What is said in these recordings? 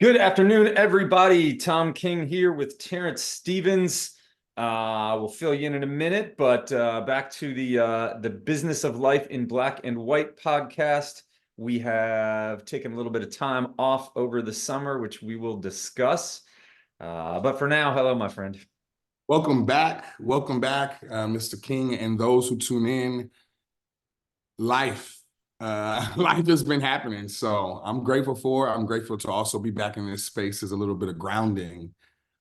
Good afternoon, everybody. Tom King here with Terrence Stevens. We'll fill you in a minute, but back to the Business of Life in Black and White podcast. We have taken a little bit of time off over the summer, which we will discuss. But for now, hello, my friend. Welcome back, Mr. King, and those who tune in. Life, life has been happening, so I'm grateful for. I'm grateful to also be back in this space as a little bit of grounding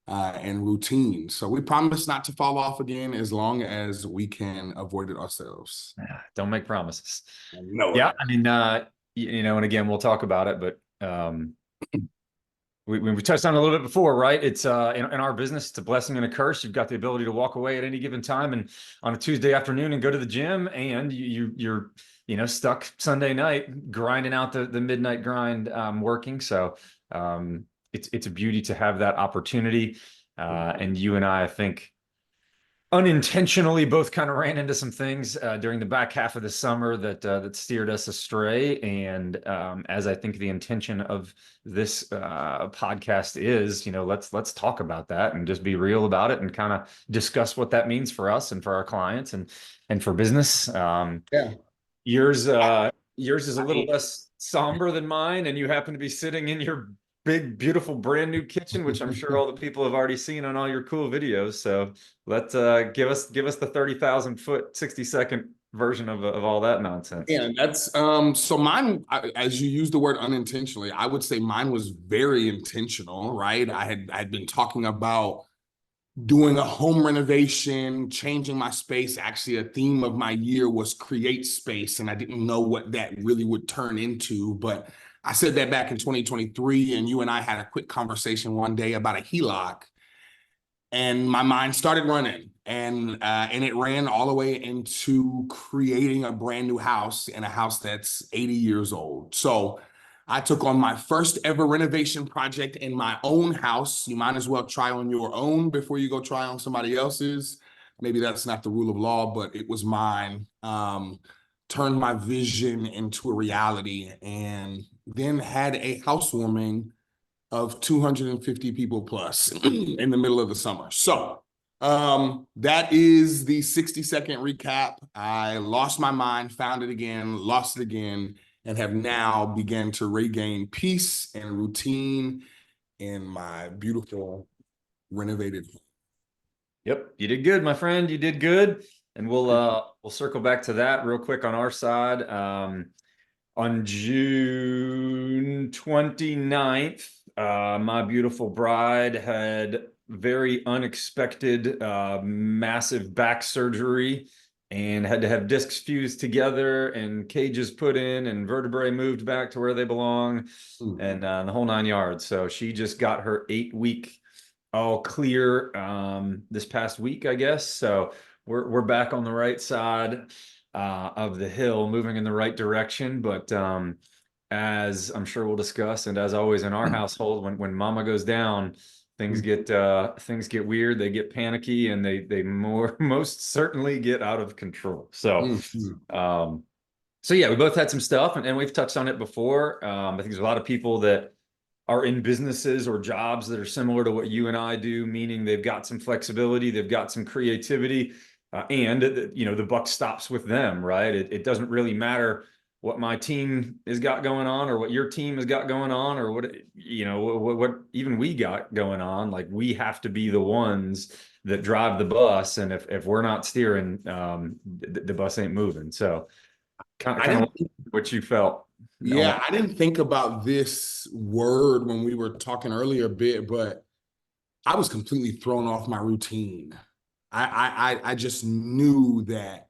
and routine. So we promise not to fall off again as long as we can avoid it ourselves. Don't make promises. No, Yeah, that. I mean, and again, we'll talk about it, but we touched on it a little bit before, right? It's in our business, it's a blessing and a curse. You've got the ability to walk away at any given time and on a Tuesday afternoon and go to the gym, and you're stuck Sunday night grinding out the midnight grind, working. So it's a beauty to have that opportunity. And you and I think unintentionally both kind of ran into some things during the back half of the summer that steered us astray. And as I think the intention of this podcast is, let's talk about that and just be real about it and kind of discuss what that means for us and for our clients and for business. Yeah. Yours yours is a little less somber than mine, and you happen to be sitting in your big, beautiful, brand new kitchen, which I'm sure all the people have already seen on all your cool videos. So let's give us the 30,000 foot, 60-second version of all that nonsense. Yeah, that's so mine, as you use the word unintentionally, I would say mine was very intentional, right? I had been talking about doing a home renovation, changing my space. Actually, a theme of my year was create space, and I didn't know what that really would turn into. But I said that back in 2023, and you and I had a quick conversation one day about a HELOC, and my mind started running, and it ran all the way into creating a brand new house in a house that's 80 years old. So I took on my first ever renovation project in my own house. You might as well try on your own before you go try on somebody else's. Maybe that's not the rule of law, but it was mine. Turned my vision into a reality, and then had a housewarming of 250 people plus in the middle of the summer. So that is the 60-second recap. I lost my mind, found it again, lost it again, and have now begun to regain peace and routine in my beautiful renovated home. Yep, you did good, my friend. You did good. And we'll circle back to that real quick on our side. On June 29th, my beautiful bride had very unexpected, massive back surgery and had to have discs fused together and cages put in and vertebrae moved back to where they belong and the whole 9 yards. So she just got her 8 week all clear this past week, I guess. So we're back on the right side of the hill, moving in the right direction. But as I'm sure we'll discuss, and as always in our household, when mama goes down, things get weird, they get panicky, and they most certainly get out of control. So so yeah, we both had some stuff, and we've touched on it before. I think there's a lot of people that are in businesses or jobs that are similar to what you and I do, meaning they've got some flexibility, they've got some creativity, and the buck stops with them, right? It doesn't really matter what my team has got going on or what your team has got going on or what even we got going on. Like, we have to be the ones that drive the bus, and if we're not steering, the bus ain't moving. So kind of what you felt. Yeah, I didn't think about this word when we were talking earlier a bit, but I was completely thrown off my routine. I just knew that,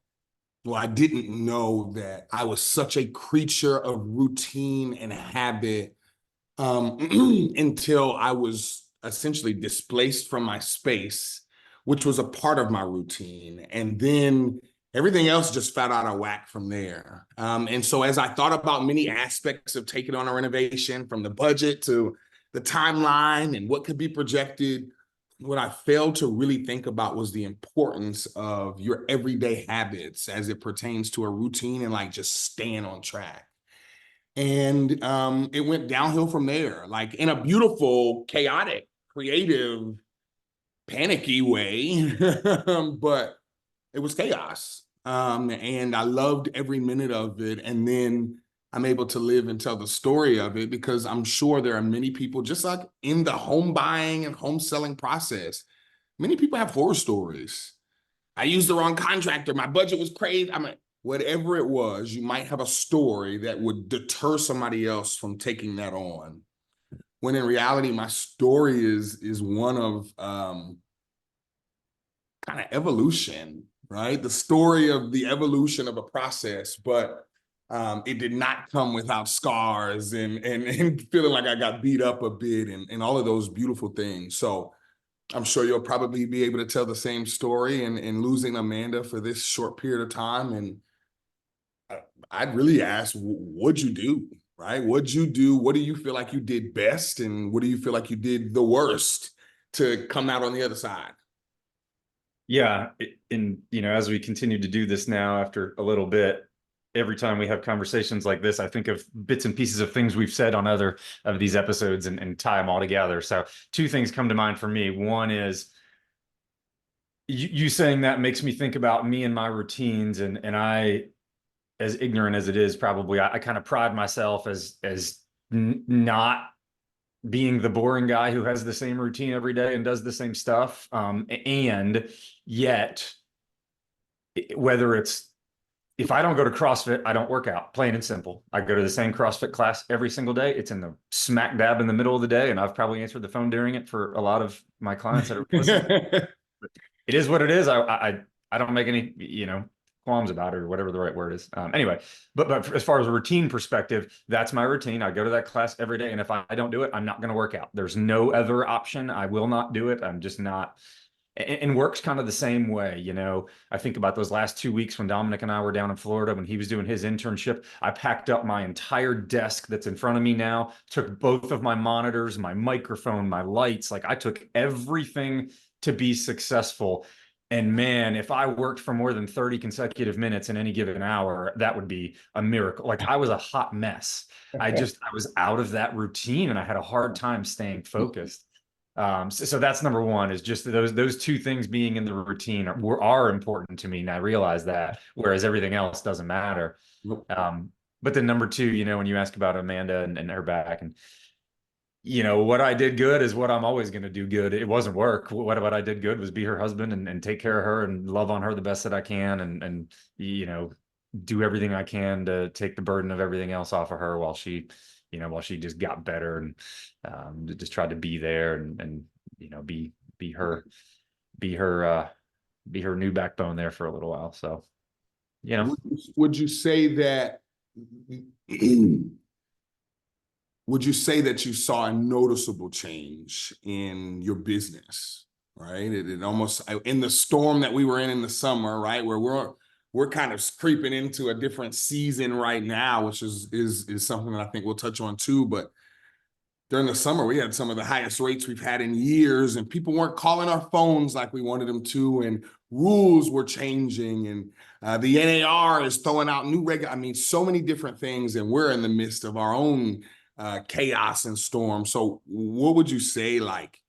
well, I didn't know that I was such a creature of routine and habit until I was essentially displaced from my space, which was a part of my routine. And then everything else just fell out of whack from there. And so as I thought about many aspects of taking on a renovation, from the budget to the timeline and what could be projected, what I failed to really think about was the importance of your everyday habits as it pertains to a routine and like just staying on track. And it went downhill from there, like in a beautiful, chaotic, creative, panicky way. But it was chaos. And I loved every minute of it. And then I'm able to live and tell the story of it because I'm sure there are many people, just like in the home buying and home selling process, many people have horror stories. I used the wrong contractor. My budget was crazy. I mean, whatever it was, you might have a story that would deter somebody else from taking that on. When in reality, my story is one of kind of evolution, right? The story of the evolution of a process, but it did not come without scars and feeling like I got beat up a bit and all of those beautiful things. So I'm sure you'll probably be able to tell the same story and losing Amanda for this short period of time. And I'd really ask, what'd you do, right? What'd you do? What do you feel like you did best? And what do you feel like you did the worst to come out on the other side? Yeah, and as we continue to do this now after a little bit, every time we have conversations like this, I think of bits and pieces of things we've said on other of these episodes and tie them all together. So two things come to mind for me. One is you saying that makes me think about me and my routines, and I, as ignorant as it is, probably I kind of pride myself as not being the boring guy who has the same routine every day and does the same stuff. And yet, whether it's if I don't go to CrossFit, I don't work out, plain and simple. I go to the same CrossFit class every single day. It's in the smack dab in the middle of the day, and I've probably answered the phone during it for a lot of my clients that are listening. It is what it is. I don't make any qualms about it or whatever the right word is. Anyway, but as far as a routine perspective, that's my routine. I go to that class every day, and if I don't do it, I'm not going to work out. There's no other option. I will not do it. I'm just not. And work's kind of the same way. I think about those last 2 weeks when Dominic and I were down in Florida when he was doing his internship. I packed up my entire desk that's in front of me now, took both of my monitors, my microphone, my lights. Like I took everything to be successful. And man, if I worked for more than 30 consecutive minutes in any given hour, that would be a miracle. Like I was a hot mess. I was out of that routine and I had a hard time staying focused. So that's number one, is just those two things being in the routine are important to me. And I realize that, whereas everything else doesn't matter. But then number two, when you ask about Amanda and her back, and what I did good is what I'm always going to do good. It wasn't work. What I did good was be her husband and take care of her and love on her the best that I can and do everything I can to take the burden of everything else off of her while she just got better and just tried to be there and be her be her be her new backbone there for a little while. So Would you say that would you say that you saw a noticeable change in your business, right? It almost, in the storm that we were in the summer, right, where we're kind of creeping into a different season right now, which is something that I think we'll touch on too. But during the summer, we had some of the highest rates we've had in years, and people weren't calling our phones like we wanted them to, and rules were changing, and the NAR is throwing out new I mean, so many different things, and we're in the midst of our own chaos and storm. So what would you say, like,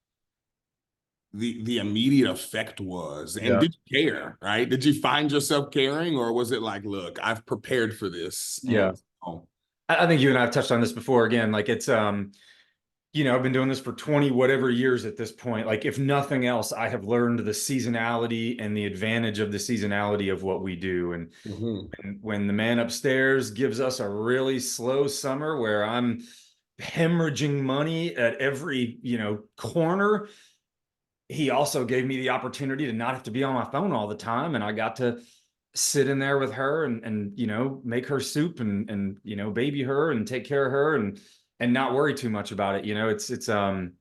the immediate effect was? And yeah. did you care, right? Did you find yourself caring, or was it like, look, I've prepared for this? Yeah. And I think you and I have touched on this before. Again, like it's I've been doing this for 20 whatever years at this point. Like if nothing else, I have learned the seasonality and the advantage of the seasonality of what we do. And when the man upstairs gives us a really slow summer where I'm hemorrhaging money at every, corner, he also gave me the opportunity to not have to be on my phone all the time. And I got to sit in there with her and make her soup and baby her and take care of her and not worry too much about it. It's one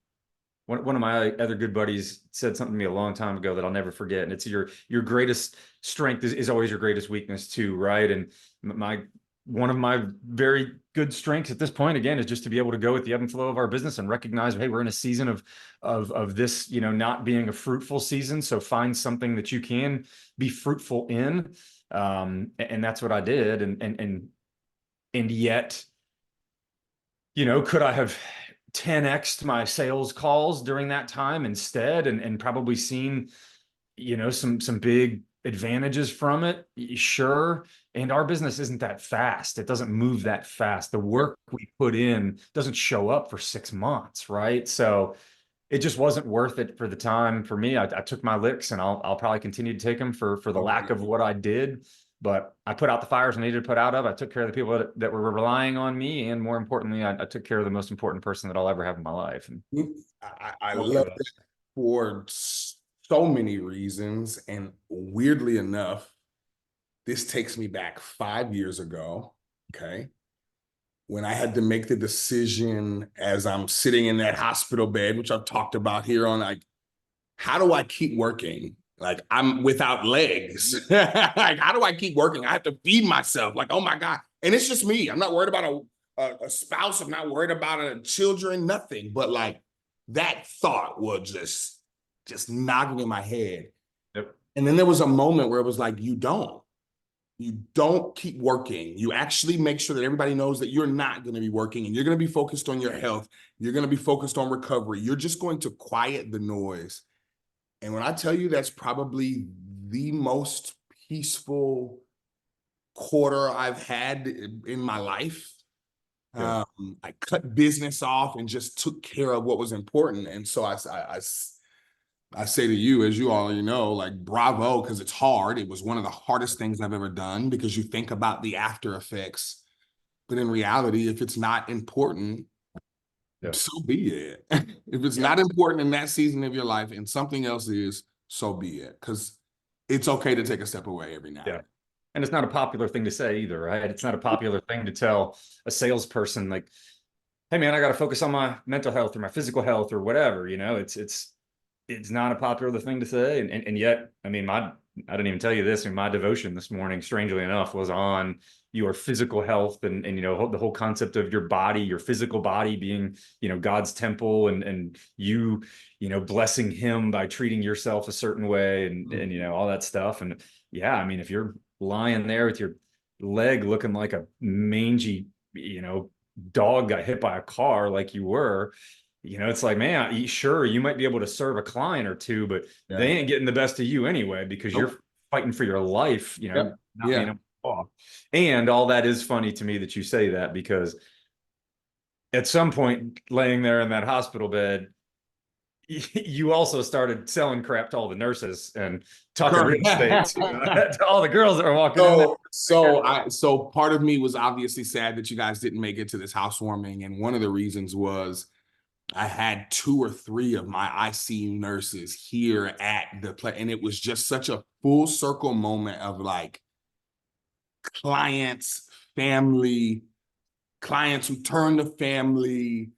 of my other good buddies said something to me a long time ago that I'll never forget. And it's your greatest strength is always your greatest weakness too, right? And one of my very good strengths at this point, again, is just to be able to go with the ebb and flow of our business and recognize, hey, we're in a season of this, not being a fruitful season. So find something that you can be fruitful in. And that's what I did. And yet Could I have 10x'd my sales calls during that time instead and probably seen, some big advantages from it? Sure. And our business isn't that fast. It doesn't move that fast. The Yep. work we put in doesn't show up for 6 months, right? So it just wasn't worth it for the time for me. I took my licks, and I'll probably continue to take them for the lack of what I did. But I put out the fires I needed to put out of. I took care of the people that were relying on me, and more importantly, I took care of the most important person that I'll ever have in my life. And I I'm okay love with that for so many reasons. And weirdly enough, this takes me back 5 years ago. Okay. When I had to make the decision as I'm sitting in that hospital bed, which I've talked about here on, like, how do I keep working? Like, I'm without legs. Like, how do I keep working? I have to feed myself. Like, oh my God. And it's just me. I'm not worried about a spouse. I'm not worried about children, nothing. But like that thought was just knocking in my head. Yep. And then there was a moment where it was like, you don't keep working. You actually make sure that everybody knows that you're not going to be working, and you're going to be focused on your health. You're going to be focused on recovery. You're just going to quiet the noise. And when I tell you that's probably the most peaceful quarter I've had in my life, Yeah. I cut business off and just took care of what was important. And so I say to you, as you already know, like, bravo, because it's hard. It was one of the hardest things I've ever done, because you think about the after effects. But in reality, if it's not important, Yeah. so be it. If it's Yeah. not important in that season of your life and something else is, so be it. Because it's okay to take a step away every now and Yeah. then. And it's not a popular thing to say either, right? It's not a popular thing to tell a salesperson, like, hey man, I got to focus on my mental health or my physical health or whatever. It's not a popular thing to say. And yet, I mean, I didn't even tell you this. I mean, my devotion this morning, strangely enough, was on your physical health and the whole concept of your body, your physical body being, God's temple, and blessing him by treating yourself a certain way, and all that stuff. And yeah, I mean, if you're lying there with your leg looking like a mangy, dog got hit by a car like you were, it's like, man, sure, you might be able to serve a client or two, but they Yeah. ain't getting the best of you anyway, because you're Nope. fighting for your life, Yep. not being Yeah. able to walk. And all that is funny to me that you say that, because at some point laying there in that hospital bed, you also started selling crap to all the nurses and talking real estate to all the girls that were walking in there. So part of me was obviously sad that you guys didn't make it to this housewarming. And one of the reasons was I had 2 or 3 of my ICU nurses here at the play, and it was just such a full circle moment of like clients, family, clients who turn to family,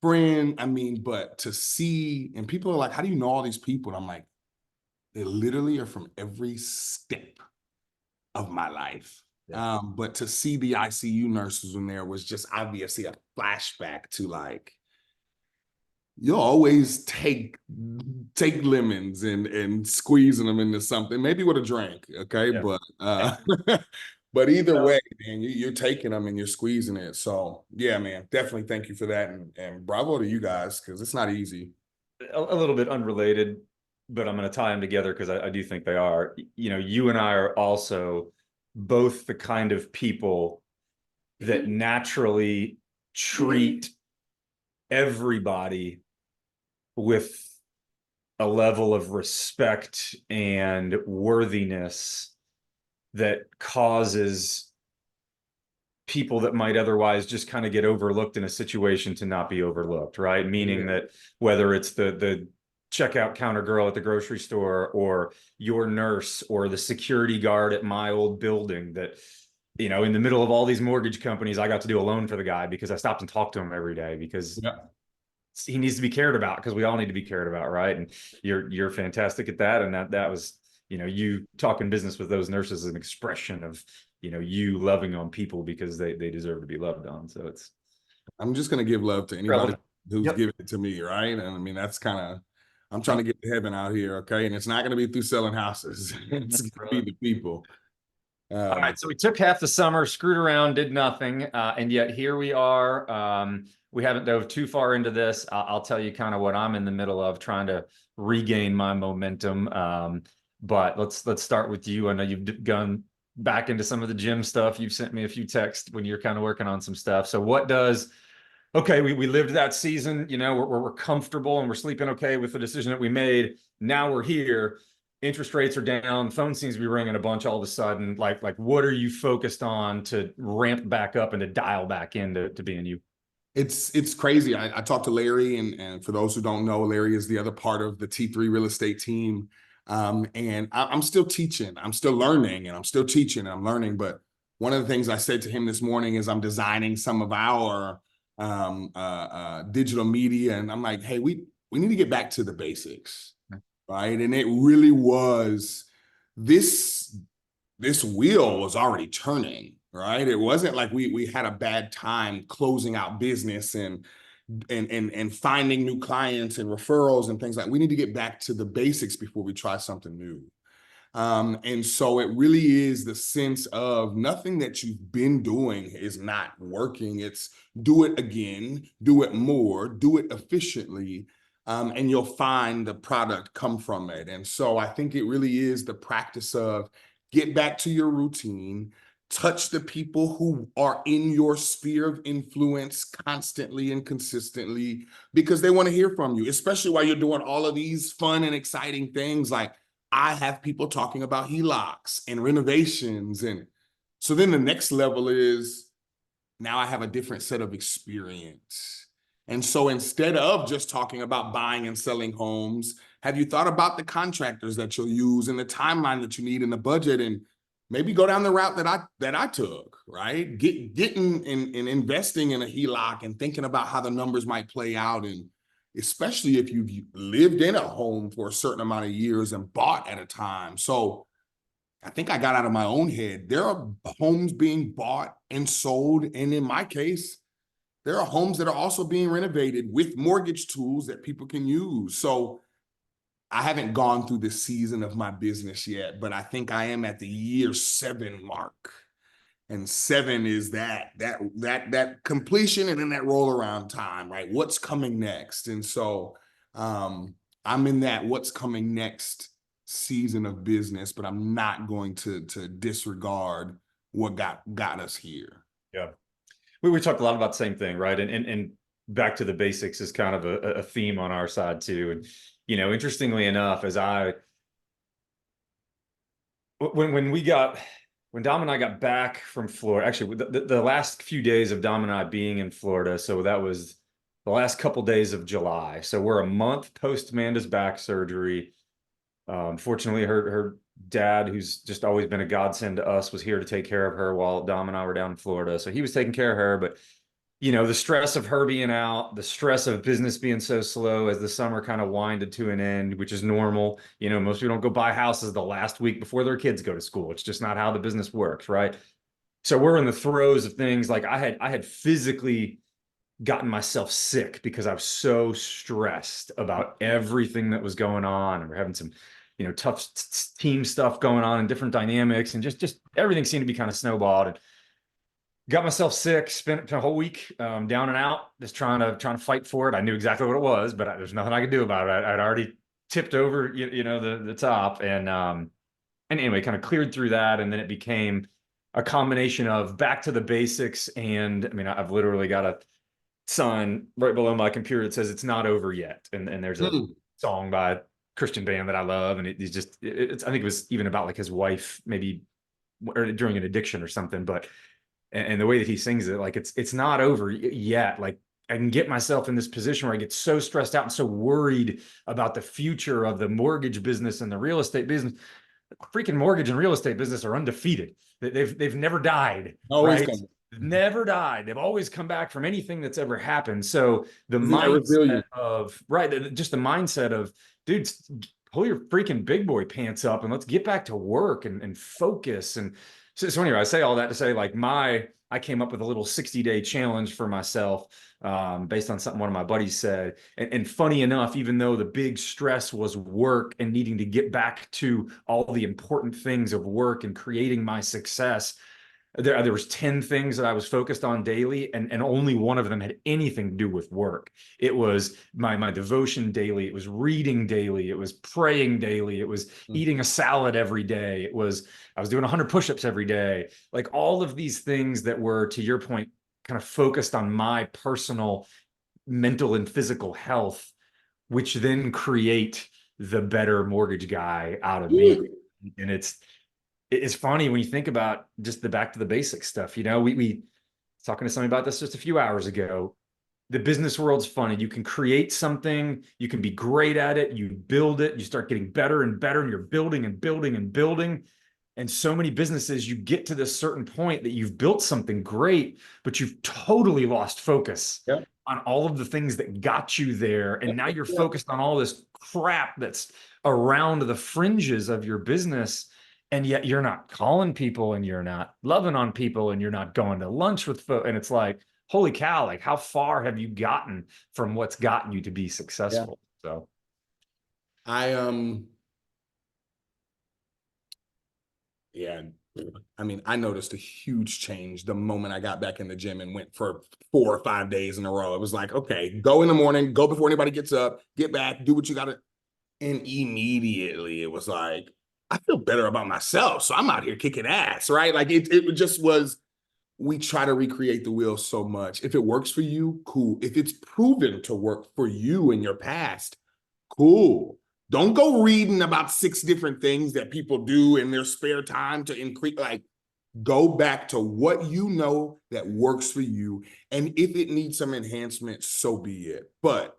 friend. I mean, but to see, and people are like, how do you know all these people? And I'm like, they literally are from every step of my life. Yeah. But to see the ICU nurses in there was just obviously a flashback to like, you'll always take lemons and squeezing them into something, maybe with a drink, okay? Yeah. But but either way, man, you're taking them and you're squeezing it. So yeah, man, definitely thank you for that, and bravo to you guys, because it's not easy. A little bit unrelated, but I'm going to tie them together because I do think they are. You and I are also both the kind of people that naturally treat everybody with a level of respect and worthiness that causes people that might otherwise just kind of get overlooked in a situation to not be overlooked, right? Meaning that whether it's the checkout counter girl at the grocery store, or your nurse, or the security guard at my old building, that in the middle of all these mortgage companies, I got to do a loan for the guy because I stopped and talked to him every day, because Yeah. he needs to be cared about, because we all need to be cared about, right? And you're fantastic at that. And that was, you talking business with those nurses is an expression of, you loving on people because they deserve to be loved on. So it's I'm just gonna give love to anybody relevant. who's Yep. giving it to me, right? And I mean, that's kind of, I'm trying to get to heaven out here, okay? And it's not gonna be through selling houses. It's gonna be the people. All right, so we took half the summer, screwed around, did nothing, and yet here we are. We haven't dove too far into this. I'll tell you kind of what I'm in the middle of, trying to regain my momentum. But let's start with you. I know you've gone back into some of the gym stuff. You've sent me a few texts when you're kind of working on some stuff. So what does okay, we lived that season, you know, we're comfortable and we're sleeping okay with the decision that we made. Now we're here. Interest rates are down. Phone seems to be ringing a bunch all of a sudden. Like what are you focused on to ramp back up and to dial back into being you? It's crazy. I talked to Larry, and for those who don't know, Larry is the other part of the T3 real estate team. And I'm still teaching, I'm still learning, and I'm still teaching, and I'm learning. But one of the things I said to him this morning is I'm designing some of our digital media, and I'm like, hey, we need to get back to the basics, right? And it really was this wheel was already turning, right? It wasn't like we had a bad time closing out business and finding new clients and referrals and things like. We need to get back to the basics before we try something new. And so it really is the sense of nothing that you've been doing is not working. It's do it again, do it more, do it efficiently, and you'll find the product come from it. And so I think it really is the practice of get back to your routine, touch the people who are in your sphere of influence constantly and consistently, because they want to hear from you, especially while you're doing all of these fun and exciting things. Like I have people talking about HELOCs and renovations. And so then the next level is now I have a different set of experience. And so instead of just talking about buying and selling homes, have you thought about the contractors that you'll use and the timeline that you need in the budget, and maybe go down the route that I took, right? Getting and investing in a HELOC and thinking about how the numbers might play out, and especially if you've lived in a home for a certain amount of years and bought at a time. So I think I got out of my own head. There are homes being bought and sold. And in my case, there are homes that are also being renovated with mortgage tools that people can use. So I haven't gone through the season of my business yet, but I think I am at the year 7 mark. And 7 is that completion and then that roll around time, right? What's coming next? And so I'm in that what's coming next season of business, but I'm not going to disregard what got us here. Yeah. We talked a lot about the same thing, right? And back to the basics is kind of a theme on our side too. And, you know, interestingly enough, when Dom and I got back from Florida, actually the last few days of Dom and I being in Florida, so that was the last couple days of July. So we're a month post Amanda's back surgery. Fortunately, her dad, who's just always been a godsend to us, was here to take care of her while Dom and I were down in Florida. So he was taking care of her, but you know, the stress of her being out, the stress of business being so slow as the summer kind of winded to an end, which is normal. You know, most people don't go buy houses the last week before their kids go to school. It's just not how the business works, right? So we're in the throes of things. Like I had physically gotten myself sick because I was so stressed about everything that was going on, and we're having some, you know, tough team stuff going on and different dynamics, and just everything seemed to be kind of snowballed. And got myself sick, spent a whole week down and out, just trying to fight for it. I knew exactly what it was, but there's nothing I could do about it. I'd already tipped over, you know, the top, and anyway, kind of cleared through that, and then it became a combination of back to the basics. And I mean, I've literally got a sign right below my computer that says it's not over yet, and there's a song by a Christian band that I love, and it's I think it was even about like his wife maybe during an addiction or something, but. And the way that he sings it, like it's not over yet. Like I can get myself in this position where I get so stressed out and so worried about the future of the mortgage business and the real estate business. The freaking mortgage and real estate business are undefeated. They've never died, Always right? coming. Never died. They've always come back from anything that's ever happened. So the Isn't that mindset resilient? of just the mindset of, dude, pull your freaking big boy pants up and let's get back to work and focus. And So anyway, I say all that to say, like, I came up with a little 60-day challenge for myself, based on something one of my buddies said. And funny enough, even though the big stress was work and needing to get back to all the important things of work and creating my success, there was 10 things that I was focused on daily, and only one of them had anything to do with work. It was my devotion daily, it was reading daily, it was praying daily, it was eating a salad every day, it was I was doing 100 push-ups every day. Like, all of these things that were, to your point, kind of focused on my personal mental and physical health, which then create the better mortgage guy out of me. And it's funny when you think about just the back to the basics stuff. We talking to somebody about this just a few hours ago. The business world's funny. You can create something, you can be great at it, you build it, you start getting better and better, and you're building and building and building. And so many businesses, you get to this certain point that you've built something great, but you've totally lost focus Yep. on all of the things that got you there. And now you're focused on all this crap that's around the fringes of your business. And yet you're not calling people, and you're not loving on people, and you're not going to lunch with folks. And it's like, holy cow, like, how far have you gotten from what's gotten you to be successful? So I yeah, I mean, I noticed a huge change the moment I got back in the gym and went for 4 or 5 days in a row. It was like, okay, go in the morning, go before anybody gets up, get back, do what you gotta. And immediately it was like, I feel better about myself. So I'm out here kicking ass, right? Like it just was, we try to recreate the wheel so much. If it works for you, cool. If it's proven to work for you in your past, cool. Don't go reading about 6 different things that people do in their spare time to increase. Like, go back to what you know that works for you. And if it needs some enhancement, so be it. But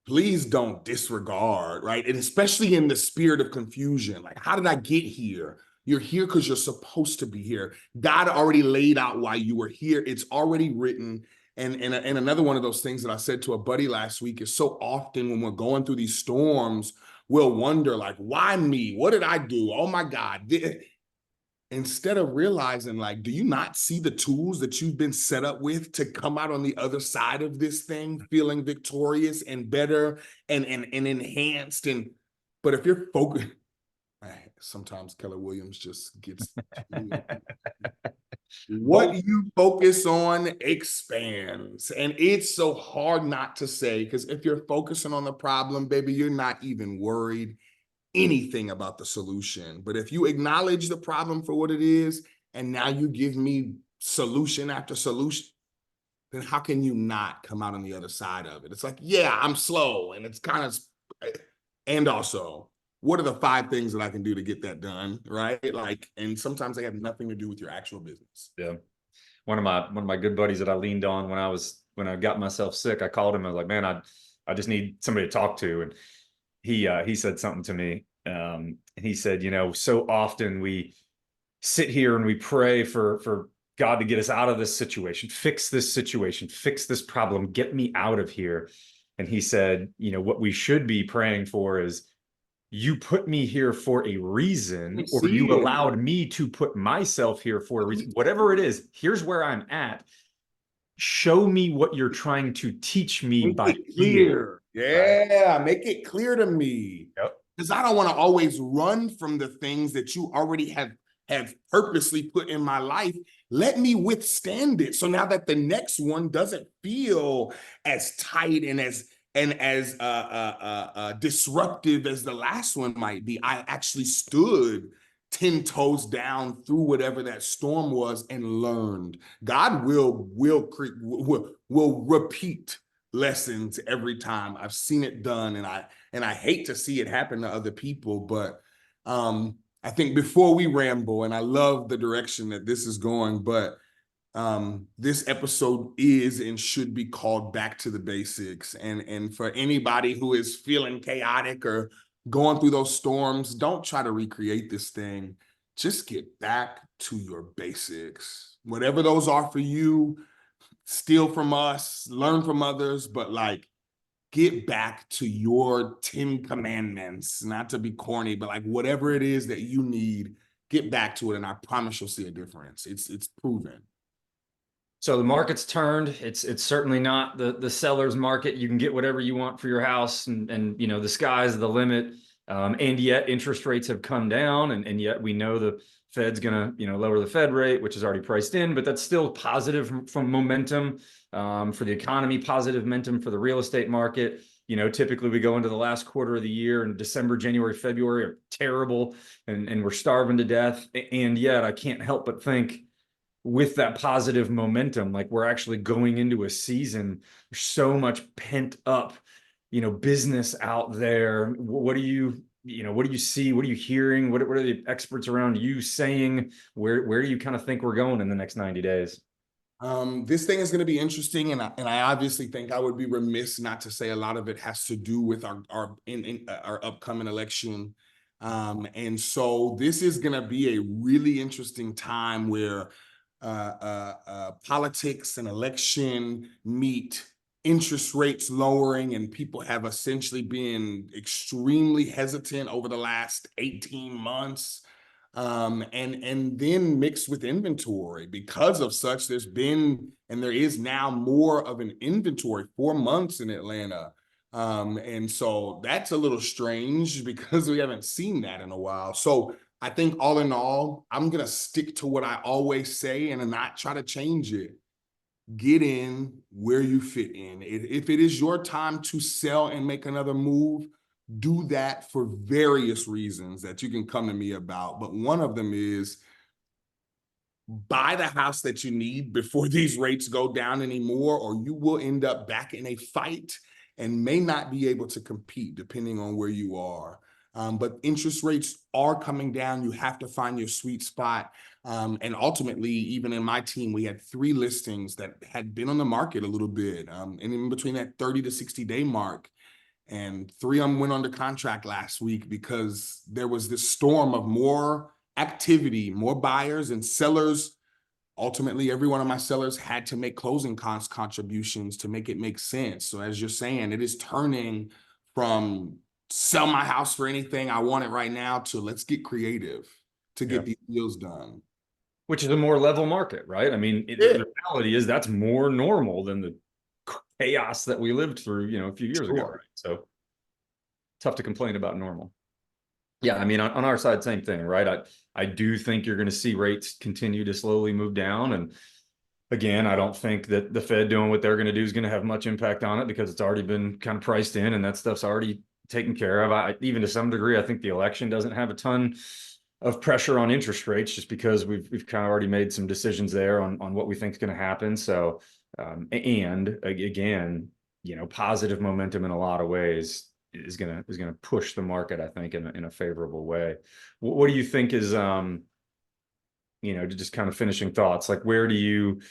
please don't disregard, right? And especially in the spirit of confusion. Like, how did I get here? You're here because you're supposed to be here. God already laid out why you were here. It's already written. And another one of those things that I said to a buddy last week is, so often when we're going through these storms, we'll wonder, like, why me? What did I do? Oh my God. Instead of realizing, like, do you not see the tools that you've been set up with to come out on the other side of this thing feeling victorious and better and enhanced? And but if you're focused, sometimes Keller Williams just gets what you focus on expands. And it's so hard not to say, because if you're focusing on the problem, baby, you're not even worried anything about the solution. But if you acknowledge the problem for what it is, and now you give me solution after solution, then how can you not come out on the other side of it? It's like, yeah, I'm slow, and it's kind of, and also, what are the 5 things that I can do to get that done, right? Like, and sometimes they have nothing to do with your actual business. yeah. One of my good buddies that I leaned on when I got myself sick, I called him. I was like, man, I just need somebody to talk to. And he said something to me. And he said, so often we sit here and we pray for God to get us out of this situation, fix this problem, get me out of here. And he said, what we should be praying for is, you put me here for a reason, or you allowed me to put myself here for a reason. Whatever it is, here's where I'm at. Show me what you're trying to teach me by clear. Here. Yeah, right? Make it clear to me. Yep. Because I don't want to always run from the things that you already have purposely put in my life. Let me withstand it. So now that the next one doesn't feel as tight and as disruptive as the last one might be, I actually stood 10 toes down through whatever that storm was and learned. God will repeat lessons every time. I've seen it done, and I hate to see it happen to other people, but I think before we ramble, and I love the direction that this is going, but this episode is and should be called Back to the Basics. And for anybody who is feeling chaotic or going through those storms, don't try to recreate this thing. Just get back to your basics. Whatever those are for you, steal from us, learn from others, but like, get back to your 10 commandments, not to be corny, but like whatever it is that you need, get back to it, and I promise you'll see a difference. It's proven. So the market's turned. It's certainly not the seller's market. You can get whatever you want for your house, and you know the sky's the limit. And yet interest rates have come down, and yet we know the Fed's gonna lower the Fed rate, which is already priced in, but that's still positive from momentum for the economy, positive momentum for the real estate market. You know, typically we go into the last quarter of the year, and December, January, February are terrible, and we're starving to death. And yet I can't help but think, with that positive momentum, like we're actually going into a season, there's so much pent up, business out there. What do what do you see? What are you hearing? What are the experts around you saying? Where do you kind of think we're going in the next 90 days? This thing is going to be interesting, and I obviously think I would be remiss not to say a lot of it has to do with our upcoming election. And so this is going to be a really interesting time where politics and election meet, interest rates lowering, and people have essentially been extremely hesitant over the last 18 months. And then mixed with inventory. Because of such, there's been and there is now more of an inventory, 4 months in Atlanta. And so that's a little strange because we haven't seen that in a while. So I think all in all, I'm going to stick to what I always say and not try to change it. Get in where you fit in. If it is your time to sell and make another move, do that for various reasons that you can come to me about. But one of them is buy the house that you need before these rates go down anymore, or you will end up back in a fight and may not be able to compete depending on where you are. But interest rates are coming down. You have to find your sweet spot. And ultimately, even in my team, we had 3 listings that had been on the market a little bit, and in between that 30 to 60-day mark. And 3 of them went under contract last week because there was this storm of more activity, more buyers and sellers. Ultimately, every one of my sellers had to make closing cost contributions to make it make sense. So as you're saying, it is turning from sell my house for anything, I want it right now, to let's get creative to get these deals done. Which is a more level market, right? I mean, the reality is that's more normal than the chaos that we lived through, a few years ago, right? So tough to complain about normal. Yeah, I mean, on our side, same thing, right? I do think you're going to see rates continue to slowly move down. And again, I don't think that the Fed doing what they're going to do is going to have much impact on it because it's already been kind of priced in and that stuff's already taken care of. Even to some degree, I think the election doesn't have a ton of pressure on interest rates just because we've kind of already made some decisions there on what we think is going to happen. So, and again, positive momentum in a lot of ways is gonna push the market, I think, in a favorable way. What do you think is just kind of finishing thoughts, like where do you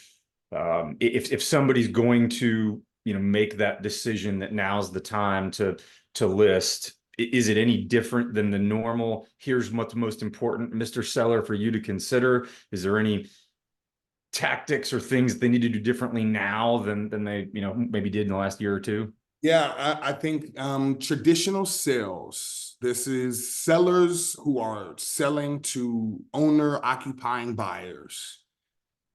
if somebody's going to make that decision that now's the time to list, is it any different than the normal, here's what's most important, Mr. Seller, for you to consider? Is there any tactics or things that they need to do differently now than they maybe did in the last year or two? Yeah, I think traditional sales, this is sellers who are selling to owner-occupying buyers.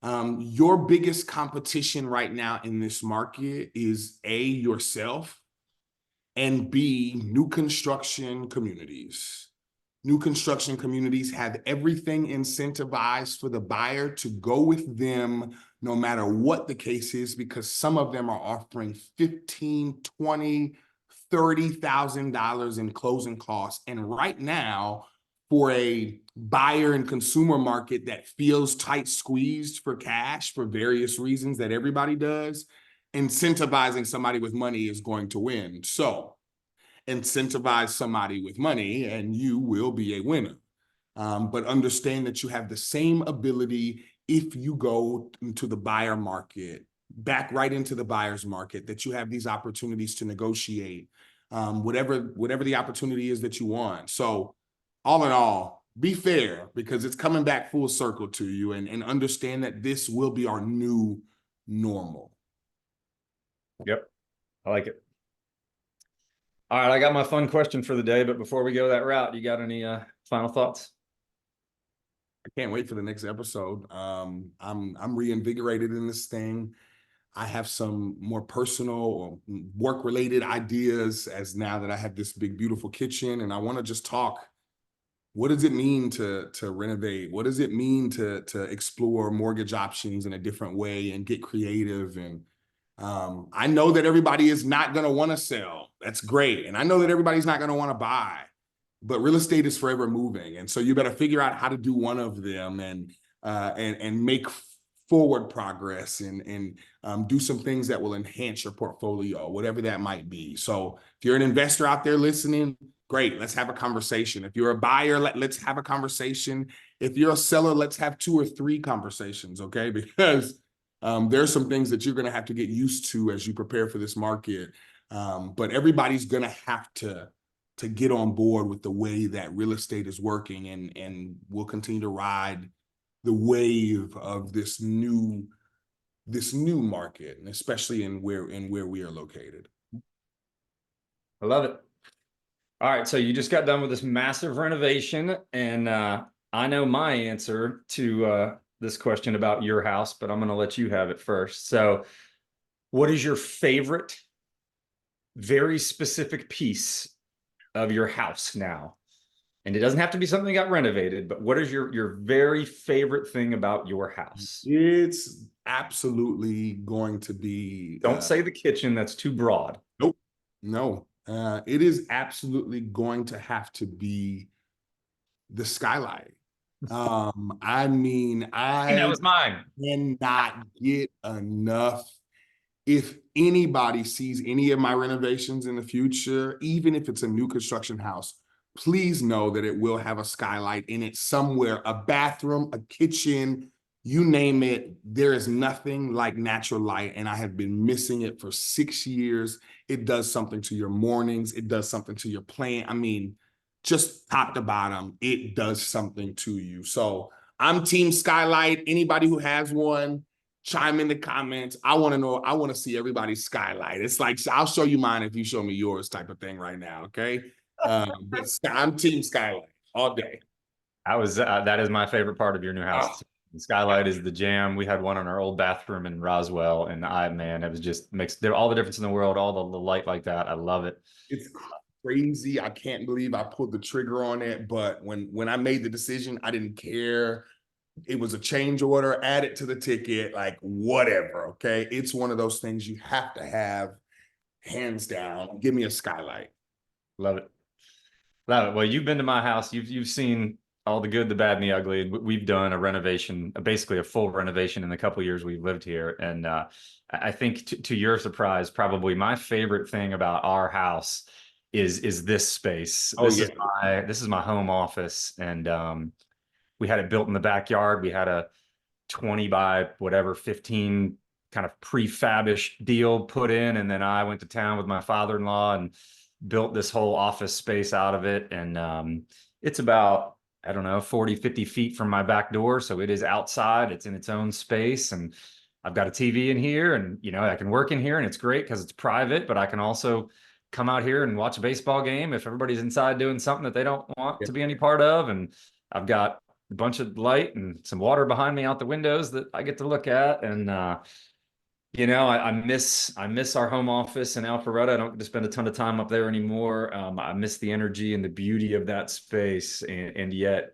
Your biggest competition right now in this market is A, yourself, and B, new construction communities. New construction communities have everything incentivized for the buyer to go with them no matter what the case is, because some of them are offering $15,000, $20,000, $30,000 in closing costs. And right now, for a buyer and consumer market that feels tight squeezed for cash for various reasons that everybody does, incentivizing somebody with money is going to win. So incentivize somebody with money and you will be a winner. But understand that you have the same ability if you go into the buyer market, back right into the buyer's market, that you have these opportunities to negotiate whatever the opportunity is that you want. So all in all, be fair, because it's coming back full circle to you, and understand that this will be our new normal. Yep, I like it. All right, I got my fun question for the day, but before we go that route, you got any final thoughts? I can't wait for the next episode. I'm reinvigorated in this thing. I have some more personal or work related ideas as now that I have this big, beautiful kitchen, and I want to just talk. What does it mean to renovate? What does it mean to explore mortgage options in a different way and get creative? And I know that everybody is not going to want to sell. That's great. And I know that everybody's not going to want to buy, but real estate is forever moving. And so you better figure out how to do one of them and make forward progress and do some things that will enhance your portfolio, whatever that might be. So if you're an investor out there listening, great, let's have a conversation. If you're a buyer, let's have a conversation. If you're a seller, let's have 2 or 3 conversations, okay? Because there's some things that you're going to have to get used to as you prepare for this market. But everybody's going to have to get on board with the way that real estate is working, and we'll continue to ride the wave of this new market, and especially in where we are located. I love it. All right, so you just got done with this massive renovation, and I know my answer to this question about your house, but I'm going to let you have it first. So, what is your favorite, very specific piece of your house now? And it doesn't have to be something that got renovated, but what is your very favorite thing about your house? It's absolutely going to be. Don't say the kitchen, that's too broad. Nope. No. It is absolutely going to have to be the skylight. I mean, That was mine. cannot get enough. If anybody sees any of my renovations in the future, even if it's a new construction house, please know that it will have a skylight in it somewhere, a bathroom, a kitchen, you name it. There is nothing like natural light, and I have been missing it for 6 years. It does something to your mornings. It does something to your plan. I mean, just top to bottom, it does something to you. So I'm team skylight. Anybody who has one, chime in the comments. I want to know. I want to see everybody's skylight. It's like, I'll show you mine if you show me yours type of thing right now, okay? But I'm team skylight all day. That is my favorite part of your new house. Oh. The skylight is the jam. We had one on our old bathroom in Roswell, and man, it was just makes all the difference in the world. All the light like that, I love it. It's crazy. I can't believe I pulled the trigger on it, but when I made the decision, I didn't care. It was a change order, add it to the ticket, like whatever, okay? It's one of those things you have to have, hands down. Give me a skylight. Love it. Love it. Well, you've been to my house. You've seen all the good, the bad, and the ugly. And we've done a renovation, basically a full renovation in the couple of years we've lived here. And I think to your surprise, probably my favorite thing about our house is this space. Oh, This is my home office, and we had it built in the backyard. We had a 20 by whatever 15 kind of prefab-ish deal put in, and then I went to town with my father-in-law and built this whole office space out of it. And it's about, I don't know, 40, 50 feet from my back door. So it is outside, it's in its own space. And I've got a TV in here, and, I can work in here, and it's great because it's private, but I can also come out here and watch a baseball game if everybody's inside doing something that they don't want to be any part of. And I've got a bunch of light and some water behind me out the windows that I get to look at. And, I miss our home office in Alpharetta. I don't get to spend a ton of time up there anymore. I miss the energy and the beauty of that space. And yet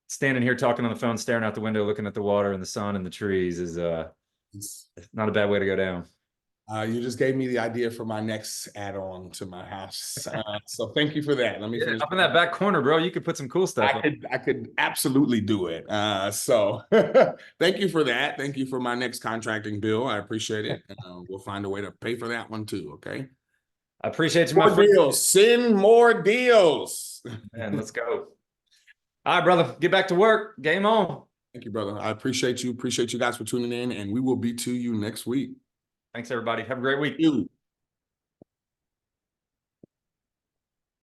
standing here talking on the phone, staring out the window, looking at the water and the sun and the trees is not a bad way to go down. You just gave me the idea for my next add-on to my house. So thank you for that. Let me finish. Up in that back corner, bro, you could put some cool stuff. I could absolutely do it. So thank you for that. Thank you for my next contracting bill. I appreciate it. We'll find a way to pay for that one too. Okay. I appreciate you, my my friend. Deals. Send more deals. Man, let's go. All right, brother. Get back to work. Game on. Thank you, brother. I appreciate you. Appreciate you guys for tuning in, and we will be to you next week. Thanks, everybody. Have a great week. You.